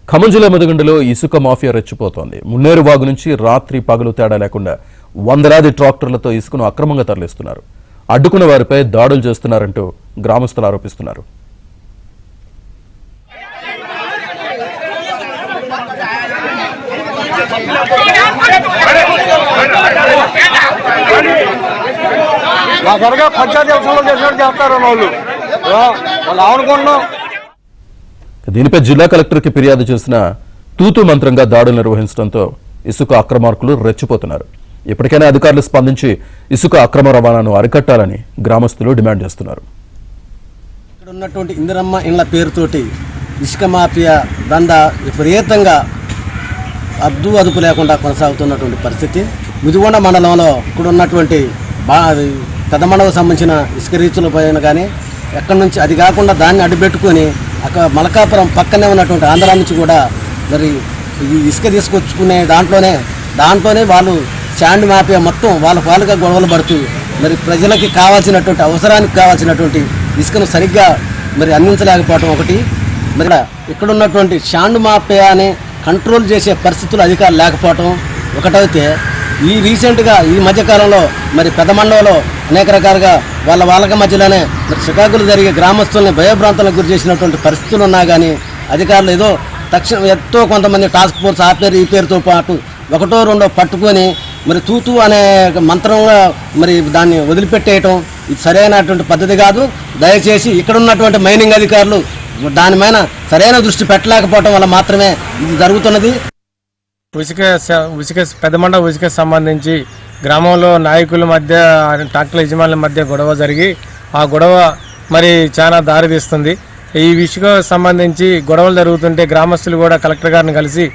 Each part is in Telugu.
ఖమ్మం జిల్లా ముదిగొండలో ఇసుక మాఫియా రెచ్చిపోతోంది. మున్నేరు వాగు నుంచి రాత్రి పగలు తేడా లేకుండా వందలాది ట్రాక్టర్లతో ఇసుకను అక్రమంగా తరలిస్తున్నారు. అడ్డుకున్న వారిపై దాడులు చేస్తున్నారంటూ గ్రామస్తులు ఆరోపిస్తున్నారు. దీనిపై జిల్లా కలెక్టర్కి ఫిర్యాదు చేసిన తూతూ మంత్రంగా దాడులు నిర్వహించడంతో ఇసుక అక్రమార్కులు రెచ్చిపోతున్నారు. ఇప్పటికైనా అధికారులు స్పందించి ఇసుక అక్రమ రవాణాను అరికట్టాలని గ్రామస్తులు డిమాండ్ చేస్తున్నారు. ఇక్కడ ఉన్నటువంటి ఇందిరమ్మ ఇండ్ల పేరుతోటి ఇసుక మాఫియా దండ విపరీతంగా అదుపు లేకుండా కొనసాగుతున్నటువంటి పరిస్థితి. ముదిగొండ మండలంలో ఇక్కడ ఉన్నటువంటి పెద్ద మండలకు సంబంధించిన ఇసుక రీచుల పైన కానీ ఎక్కడి నుంచి అది కాకుండా దాన్ని అడ్డుపెట్టుకొని అక్కడ మలకాపురం పక్కనే ఉన్నటువంటి ఆంధ్ర నుంచి కూడా మరి ఈ ఇసుక తీసుకొచ్చుకునే దాంట్లోనే వాళ్ళు శాండ్ మాఫియా మొత్తం వాళ్ళుగా గొడవలు పడుతూ మరి ప్రజలకి కావాల్సినటువంటి అవసరానికి కావాల్సినటువంటి ఇసుకను సరిగ్గా మరి అందించలేకపోవటం ఒకటి. మరి ఇక్కడ ఉన్నటువంటి శాండ్ మాఫియాని కంట్రోల్ చేసే పరిస్థితులు అధికారులు లేకపోవటం ఒకటైతే, ఈ రీసెంట్గా ఈ మధ్యకాలంలో మరి పెద్ద మండలంలో అనేక రకాలుగా వాళ్ళకి మధ్యలోనే మరి చికాకులు జరిగే గ్రామస్తుల్ని భయభ్రాంతాలకు గురి చేసినటువంటి పరిస్థితులు ఉన్నా కానీ అధికారులు ఏదో తక్షణం ఎంతో కొంతమంది టాస్క్ ఫోర్స్ ఆ పేరు ఈ పేరుతో పాటు ఒకటో రెండో పట్టుకొని మరి తూతూ అనే మంత్రంలో మరి దాన్ని వదిలిపెట్టేయటం ఇది సరైనటువంటి పద్ధతి కాదు. దయచేసి ఇక్కడ ఉన్నటువంటి మైనింగ్ అధికారులు దానిపైన సరైన దృష్టి పెట్టలేకపోవటం వల్ల మాత్రమే ఇది జరుగుతున్నది. ఉసిక పెద్దమండ ఉసిక సంబంధించి గ్రామంలో నాయకుల మధ్య ట్రాక్టర్ల యజమానుల మధ్య గొడవ జరిగి ఆ గొడవ మరి చాలా దారితీస్తుంది. ఈ విషయం సంబంధించి గొడవలు జరుగుతుంటే గ్రామస్తులు కూడా కలెక్టర్ గారిని కలిసి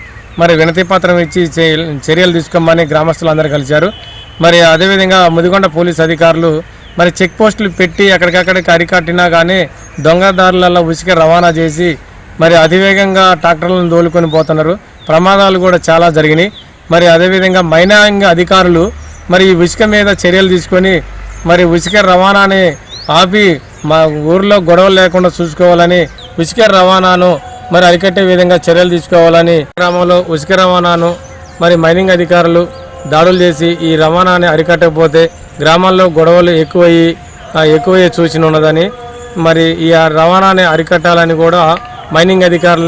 మరి వినతి పత్రం ఇచ్చి చర్యలు తీసుకోమని గ్రామస్తులు అందరూ కలిశారు. మరి అదేవిధంగా ముదిగొండ పోలీస్ అధికారులు మరి చెక్ పోస్టులు పెట్టి అక్కడికక్కడికి అరికట్టినా కానీ దొంగదారులలో ఉసిక రవాణా చేసి మరి అతివేగంగా ట్రాక్టర్లను దోలుకొని పోతున్నారు. ప్రమాదాలు కూడా చాలా జరిగినాయి. మరి అదేవిధంగా మైనింగ్ అధికారులు మరి ఉసిక మీద చర్యలు తీసుకొని మరి ఉసిక రవాణాని ఆపి మా ఊర్లో గొడవలు లేకుండా చూసుకోవాలని, ఉసిక రవాణాను మరి అరికట్టే విధంగా చర్యలు తీసుకోవాలని గ్రామంలో ఉసిక రవాణాను మరి మైనింగ్ అధికారులు దాడులు చేసి ఈ రవాణాని అరికట్టకపోతే గ్రామాల్లో గొడవలు ఎక్కువయ్యే సూచన ఉన్నదని, మరి ఈ రవాణాని అరికట్టాలని కూడా మైనింగ్ అధికారులు